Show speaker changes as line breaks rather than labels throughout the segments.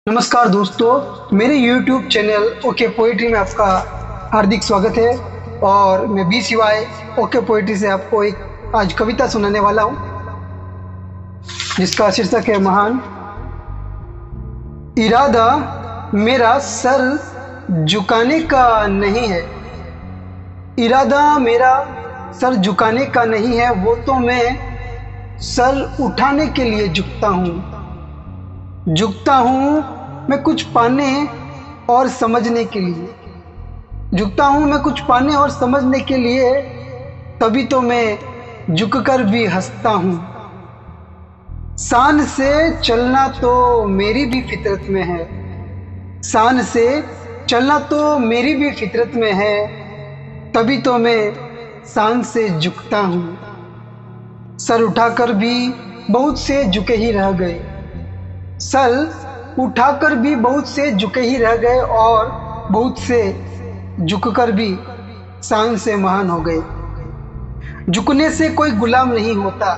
नमस्कार दोस्तों, मेरे YouTube चैनल ओके पोइट्री में आपका हार्दिक स्वागत है। और मैं बी सिवाय ओके पोइट्री से आपको एक आज कविता सुनाने वाला हूँ, जिसका शीर्षक है महान। इरादा मेरा सर झुकाने का नहीं है, इरादा मेरा सर झुकाने का नहीं है, वो तो मैं सर उठाने के लिए झुकता हूँ मैं कुछ पाने और समझने के लिए, झुकता हूँ मैं कुछ पाने और समझने के लिए, तभी तो मैं झुककर भी हंसता हूँ। शान से चलना तो मेरी भी फितरत में है, शान से चलना तो मेरी भी फितरत में है, तभी तो मैं शान से झुकता हूँ। सर उठाकर भी बहुत से झुके ही रह गए, सर उठाकर भी बहुत से झुके ही रह गए, और बहुत से झुककर भी शान से महान हो गए। झुकने से कोई गुलाम नहीं होता,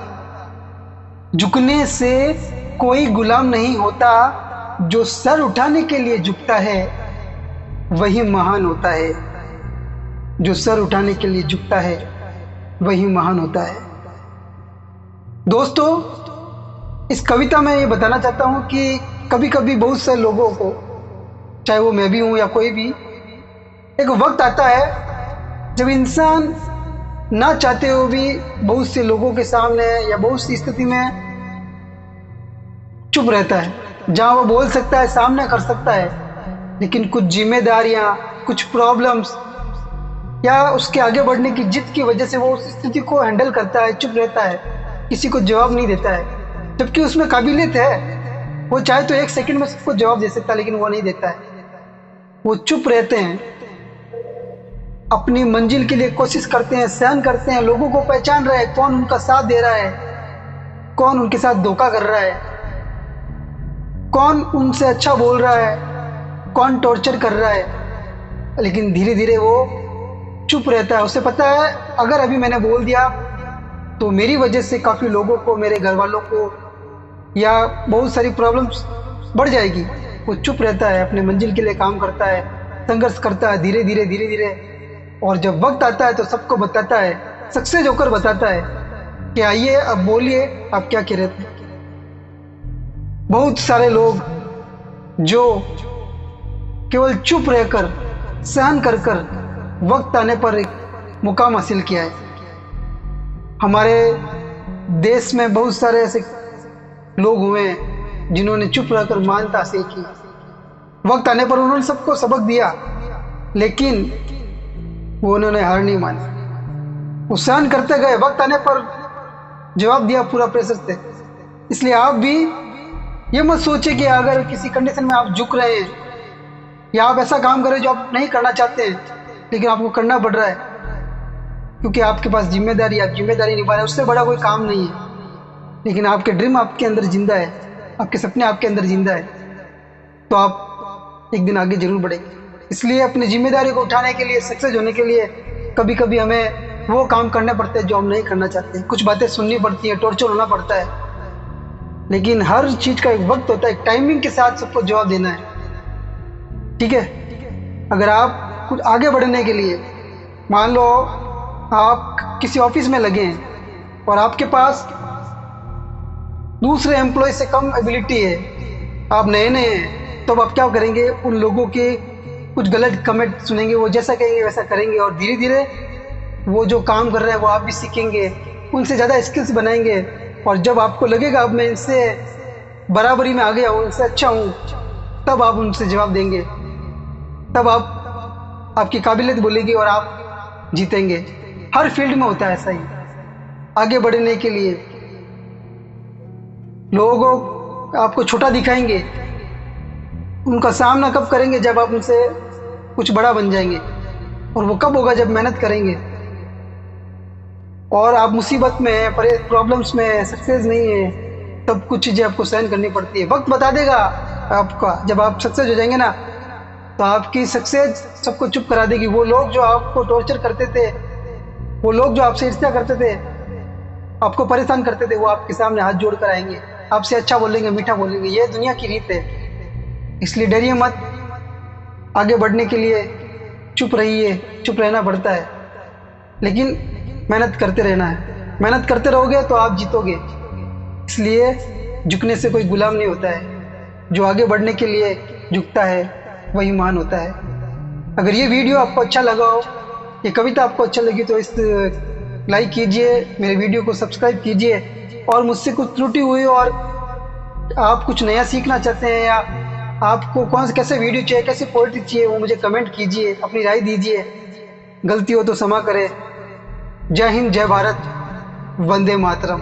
झुकने से कोई गुलाम नहीं होता, जो सर उठाने के लिए झुकता है वही महान होता है, जो सर उठाने के लिए झुकता है वही महान होता है। दोस्तों, इस कविता में ये बताना चाहता हूँ कि कभी कभी बहुत से लोगों को, चाहे वो मैं भी हूँ या कोई भी, एक वक्त आता है जब इंसान ना चाहते हुए भी बहुत से लोगों के सामने या बहुत सी स्थिति में चुप रहता है, जहाँ वो बोल सकता है, सामना कर सकता है, लेकिन कुछ जिम्मेदारियाँ, कुछ प्रॉब्लम्स या उसके आगे बढ़ने की जिद की वजह से वो उस स्थिति को हैंडल करता है, चुप रहता है, किसी को जवाब नहीं देता है, जबकि उसमें काबिलियत है। वो चाहे तो एक सेकंड में सबको जवाब दे सकता है, लेकिन वो नहीं देता है। वो चुप रहते हैं, अपनी मंजिल के लिए कोशिश करते हैं, सहन करते हैं, लोगों को पहचान रहे हैं, कौन उनका साथ दे रहा है, कौन उनके साथ धोखा कर रहा है, कौन उनसे अच्छा बोल रहा है, कौन टॉर्चर कर रहा है, लेकिन धीरे धीरे वो चुप रहता है। उसे पता है अगर अभी मैंने बोल दिया तो मेरी वजह से काफ़ी लोगों को, मेरे घर वालों को या बहुत सारी प्रॉब्लम्स बढ़ जाएगी। वो चुप रहता है, अपने मंजिल के लिए काम करता है, संघर्ष करता है धीरे धीरे, और जब वक्त आता है तो सबको बताता है, सक्सेस होकर बताता है कि आइए अब बोलिए आप क्या कह रहे थे। बहुत सारे लोग जो केवल चुप रहकर, सहन कर वक्त आने पर एक मुकाम हासिल किया है। हमारे देश में बहुत सारे ऐसे लोग हुए हैं जिन्होंने चुप रहकर मानता हासिल की। वक्त आने पर उन्होंने सबको सबक दिया, लेकिन वो उन्होंने हार नहीं मानी, वो सहन करते गए, वक्त आने पर जवाब दिया पूरा प्रेशर से। इसलिए आप भी ये मत सोचिए कि अगर किसी कंडीशन में आप झुक रहे हैं या आप ऐसा काम करें जो आप नहीं करना चाहते हैं, लेकिन आपको करना पड़ रहा है क्योंकि आपके पास जिम्मेदारी, आप जिम्मेदारी निभा रहे हैं, उससे बड़ा कोई काम नहीं है। लेकिन आपके ड्रीम आपके अंदर जिंदा है, आपके सपने आपके अंदर जिंदा है, तो आप एक दिन आगे जरूर बढ़ेंगे। इसलिए अपनी जिम्मेदारी को उठाने के लिए, सक्सेस होने के लिए कभी कभी हमें वो काम करने पड़ते हैं जो हम नहीं करना चाहते, कुछ बातें सुननी पड़ती हैं, टॉर्चर होना पड़ता है, लेकिन हर चीज़ का एक वक्त होता है, एक टाइमिंग के साथ सबको जवाब देना है। ठीक है, अगर आप कुछ आगे बढ़ने के लिए, मान लो आप किसी ऑफिस में लगे हैं और आपके पास दूसरे एम्प्लॉय से कम एबिलिटी है, आप नए हैं, तो आप क्या करेंगे? उन लोगों के कुछ गलत कमेंट सुनेंगे, वो जैसा कहेंगे वैसा करेंगे, और धीरे धीरे वो जो काम कर रहे हैं वो आप भी सीखेंगे, उनसे ज़्यादा स्किल्स बनाएंगे, और जब आपको लगेगा अब मैं इनसे बराबरी में आ गया हूँ, इनसे अच्छा हूँ, तब आप उनसे जवाब देंगे, तब आपकी काबिलियत बोलेगी और आप जीतेंगे। हर फील्ड में होता है ऐसा ही। आगे बढ़ने के लिए लोग आपको छोटा दिखाएंगे, उनका सामना कब करेंगे? जब आप उनसे कुछ बड़ा बन जाएंगे, और वो कब होगा? जब मेहनत करेंगे। और आप मुसीबत में हैं, प्रॉब्लम्स में हैं, सक्सेस नहीं है, तब कुछ चीज़ें आपको सहन करनी पड़ती है। वक्त बता देगा आपका, जब आप सक्सेस हो जाएंगे ना, तो आपकी सक्सेस सबको चुप करा देगी। वो लोग जो आपको टॉर्चर करते थे, वो लोग जो आपसे ईर्ष्या करते थे, आपको परेशान करते थे, वो आपके सामने हाथ जोड़ कर आएंगे, आपसे अच्छा बोलेंगे, मीठा बोलेंगे। ये दुनिया की रीत है। इसलिए डरिए मत। आगे बढ़ने के लिए चुप रहिए, चुप रहना पड़ता है, लेकिन मेहनत करते रहना है। मेहनत करते रहोगे तो आप जीतोगे। इसलिए झुकने से कोई गुलाम नहीं होता है। जो आगे बढ़ने के लिए झुकता है वही महान होता है। अगर ये वीडियो आपको अच्छा लगा हो, ये कविता आपको अच्छा लगी तो इस लाइक कीजिए, मेरे वीडियो को सब्सक्राइब कीजिए। और मुझसे कुछ त्रुटि हुई और आप कुछ नया सीखना चाहते हैं या आपको कौन से कैसे वीडियो चाहिए, कैसे पोएट्री चाहिए, वो मुझे कमेंट कीजिए, अपनी राय दीजिए। गलती हो तो क्षमा करें। जय हिंद, जय भारत, वंदे मातरम।